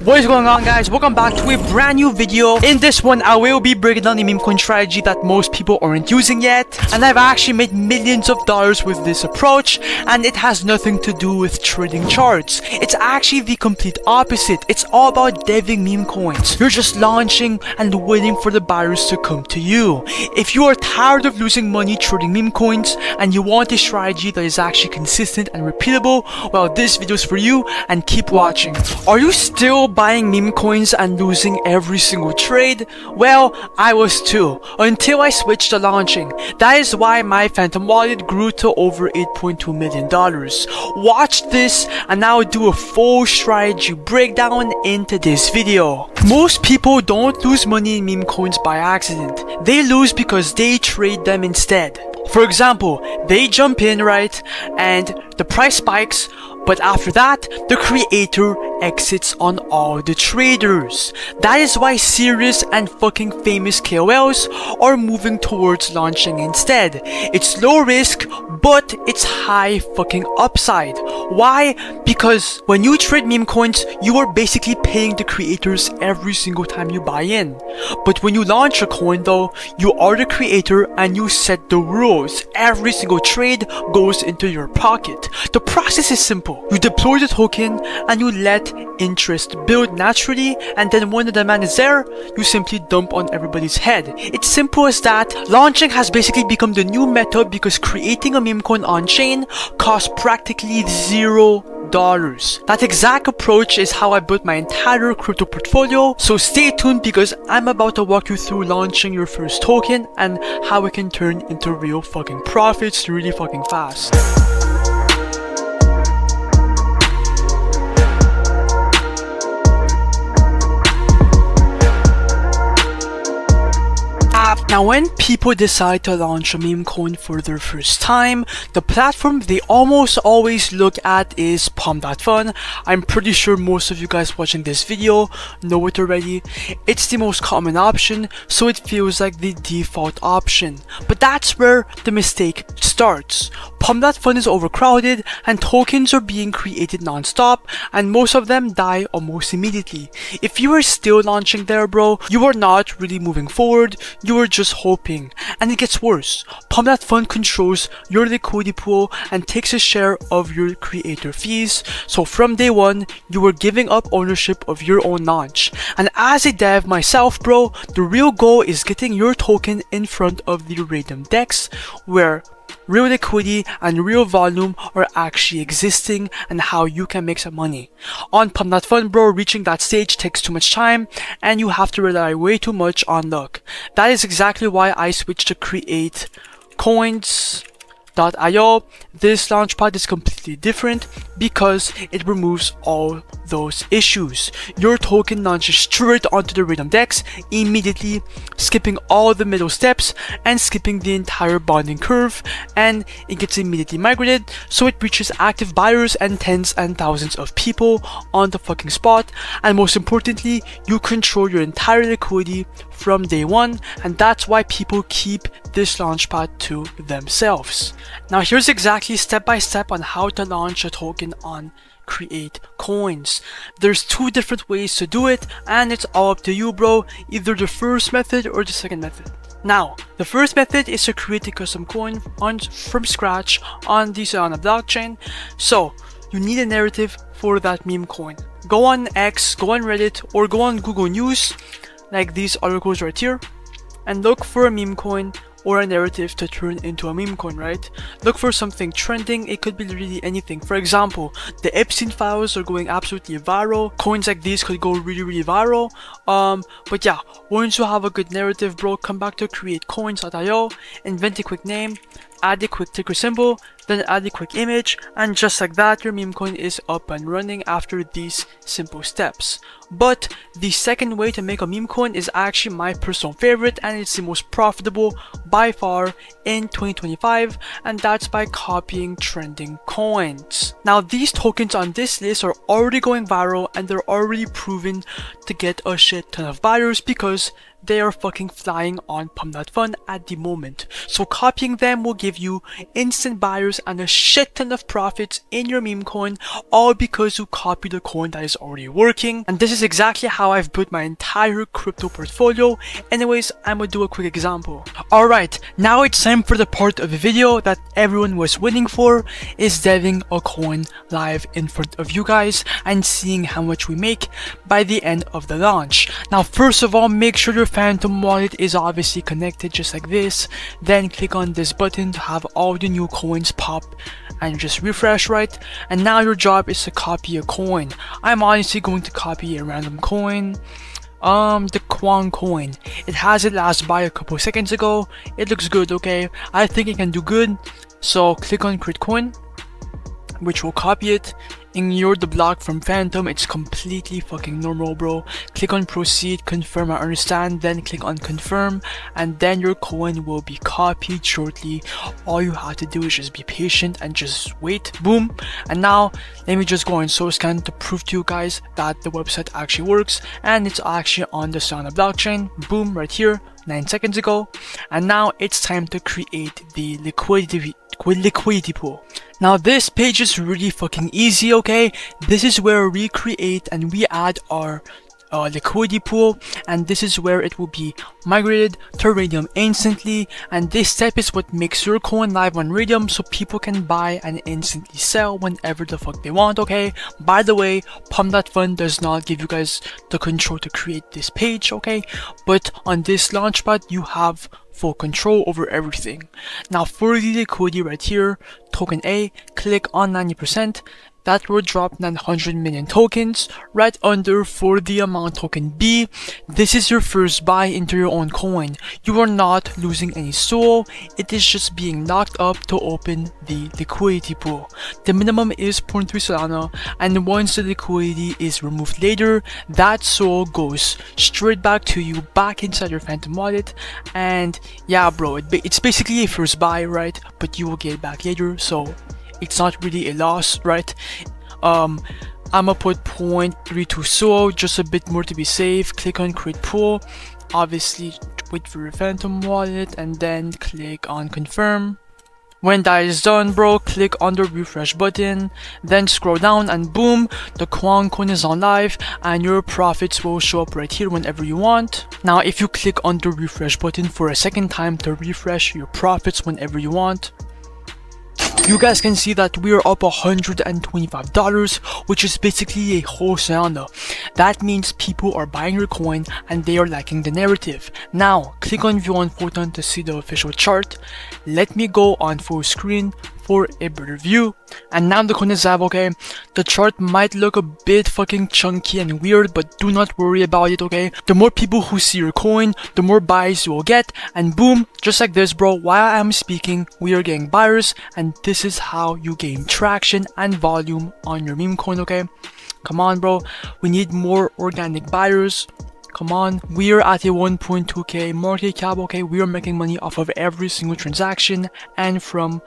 What is going on, guys? Welcome back to a brand new video. In this one, I will be breaking down the meme coin strategy that most people aren't using yet, and I've actually made millions of dollars with this approach, and it has nothing to do with trading charts. It's actually the complete opposite. It's all about deving meme coins. You're just launching and waiting for the buyers to come to you. If you are tired of losing money trading meme coins and you want a strategy that is actually consistent and repeatable, well, this video is for you, and keep watching. Are you still buying meme coins and losing every single trade? Well, I was too, until I switched to launching. That is why my Phantom wallet grew to over $8.2 million. Watch this and I'll do a full strategy breakdown into this video. Most people don't lose money in meme coins by accident. They lose because they trade them instead. For example, they jump in, right, and the price spikes, but after that, the creator exits on all the traders. That is why serious and fucking famous KOLs are moving towards launching instead. It's low risk, but it's high fucking upside. Why? Because when you trade meme coins, you are basically paying the creators every single time you buy in. But when you launch a coin though, you are the creator and you set the rules. Every single trade goes into your pocket. The process is simple. You deploy the token and you let interest build naturally, and then when the demand is there, you simply dump on everybody's head. It's simple as that. Launching has basically become the new method because creating a meme coin on chain costs practically $0. That exact approach is how I built my entire crypto portfolio, so stay tuned because I'm about to walk you through launching your first token and how it can turn into real fucking profits really fucking fast. Now, when people decide to launch a meme coin for their first time, the platform they almost always look at is Pump.Fun. I'm pretty sure most of you guys watching this video know it already. It's the most common option, so it feels like the default option. But that's where the mistake starts. Pump.Fun is overcrowded and tokens are being created non-stop, and most of them die almost immediately. If you are still launching there, bro, you are not really moving forward, you are just hoping. And it gets worse. Pump.Fun controls your liquidity pool and takes a share of your creator fees, so from day one, you are giving up ownership of your own launch. And as a dev myself, bro, the real goal is getting your token in front of the Raydium DEX, where real liquidity and real volume are actually existing and how you can make some money. On Pump.Fun, bro, reaching that stage takes too much time and you have to rely way too much on luck. That is exactly why I switched to create coins.io. This launchpad is completely different because it removes all those issues. Your token launches straight onto the Raydium DEX immediately, skipping all the middle steps and skipping the entire bonding curve, and it gets immediately migrated, so it reaches active buyers and tens and thousands of people on the fucking spot. And most importantly, you control your entire liquidity from day one, and that's why people keep this launchpad to themselves. Now here's exactly step by step on how to launch a token on Create Coins. There's two different ways to do it and it's all up to you, bro, either the first method or the second method. Now, the first method is to create a custom coin from scratch on the Solana blockchain. So you need a narrative for that meme coin. Go on X, go on Reddit, or go on Google News, like these articles right here, and look for a meme coin or a narrative to turn into a meme coin, right? Look for something trending. It could be really anything. For example, the Epstein files are going absolutely viral. Coins like these could go really viral. But yeah, once you have a good narrative, bro, come back to create coins.io, invent a quick name, add a quick ticker symbol, then add a quick image, and just like that, your meme coin is up and running after these simple steps. But the second way to make a meme coin is actually my personal favorite, and it's the most profitable by far in 2025, and that's by copying trending coins. Now, these tokens on this list are already going viral and they're already proven to get a shit ton of buyers because they are fucking flying on Pump.Fun at the moment. So copying them will give you instant buyers and a shit ton of profits in your meme coin, all because you copied a coin that is already working. And this is exactly how I've built my entire crypto portfolio. Anyways, I'm gonna do a quick example. Alright, now it's time for the part of the video that everyone was waiting for, is deving a coin live in front of you guys and seeing how much we make by the end of the launch. Now first of all, make sure your Phantom wallet is obviously connected just like this. Then click on this button to have all the new coins pop and just refresh, right? And now your job is to copy a coin. I'm honestly going to copy a random coin. The Kwang coin. It has it last buy a couple seconds ago. It looks good, okay? I think it can do good. So click on create coin, which will copy it. Ignore the block from Phantom, it's completely fucking normal, bro. Click on proceed, confirm I understand, then click on confirm, and then your coin will be copied shortly. All you have to do is just be patient and just wait. Boom. And now let me just go on SourceScan to prove to you guys that the website actually works, and it's actually on the Solana blockchain. Boom, right here, 9 seconds ago. And now it's time to create the liquidity pool. Now this page is really fucking easy, okay? This is where we create and we add our liquidity pool, and this is where it will be migrated to Raydium instantly. And this step is what makes your coin live on Raydium, so people can buy and instantly sell whenever the fuck they want, okay? By the way, Pump.Fun does not give you guys the control to create this page, okay? But on this launchpad you have full control over everything. Now for the liquidity right here, token A, click on 90%. That will drop 900 million tokens. Right under for the amount token B, this is your first buy into your own coin. You are not losing any SOL, it is just being locked up to open the liquidity pool. The minimum is 0.3 Solana, and once the liquidity is removed later, that SOL goes straight back to you, back inside your Phantom wallet. And yeah bro, it's basically a first buy, right? But you will get it back later, so it's not really a loss, right? I'ma put 0.32 SOL, just a bit more to be safe. Click on create pool, obviously wait for your Phantom wallet, and then click on confirm. When that is done, bro, click on the refresh button, then scroll down, and boom, the Kwang coin is on live, and your profits will show up right here whenever you want. Now if you click on the refresh button for a second time to refresh your profits whenever you want, you guys can see that we are up $125, which is basically a whole Solana. That means people are buying your coin and they are liking the narrative. Now click on view on Photon to see the official chart. Let me go on full screen for a better view. And now the coin is live, okay? The chart might look a bit fucking chunky and weird, but do not worry about it, okay? The more people who see your coin, the more buys you will get, and boom, just like this, bro, while I'm speaking, we are getting buyers, and this is how you gain traction and volume on your meme coin, okay? Come on, bro, we need more organic buyers. Come on, we are at a 1.2k market cap, okay? We are making money off of every single transaction and from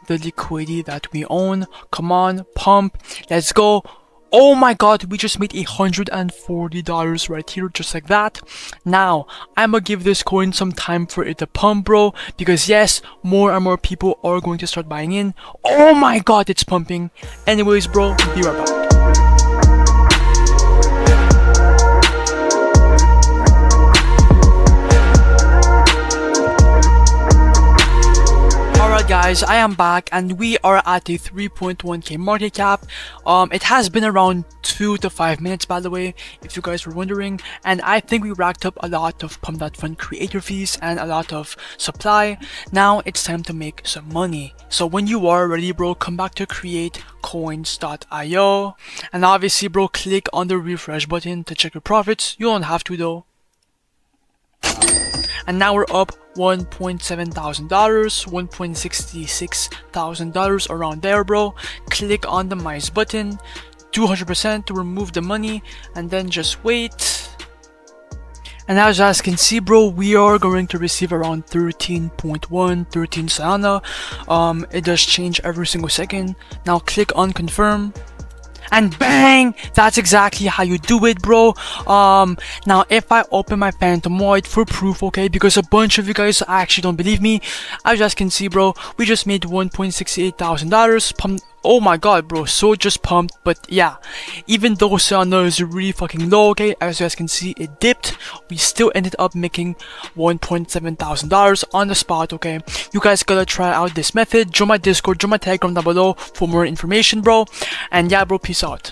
the liquidity that we own. Come on, pump, let's go. Oh my god, we just made $140 right here, just like that. Now I'ma give this coin some time for it to pump, bro, because yes, more and more people are going to start buying in. Oh my god, it's pumping. Anyways, bro, be right back. Alright guys, I am back and we are at a 3.1k market cap. It has been around 2 to 5 minutes, by the way, if you guys were wondering, and I think we racked up a lot of Pump.Fun creator fees and a lot of supply. Now it's time to make some money. So when you are ready, bro, come back to createcoins.io, and obviously, bro, click on the refresh button to check your profits. You don't have to though. And now we're up $1.7 thousand, $1.66 thousand, around there, bro. Click on the minus button, do 100% to remove the money, and then just wait. And as you guys can see, bro, we are going to receive around 13.1, 13 Solana. It does change every single second. Now click on confirm. And bang, that's exactly how you do it, bro. Now if I open my phantom wallet for proof, okay, because a bunch of you guys actually don't believe me, as you guys can see, bro, we just made $1.68 thousand. Oh my god, bro, so just pumped. But yeah, even though Solana is really fucking low, okay, as you guys can see, it dipped. We still ended up making $1.7 thousand on the spot, okay. You guys gotta try out this method. Join my Discord, join my Telegram down below for more information, bro. And yeah, bro, peace out.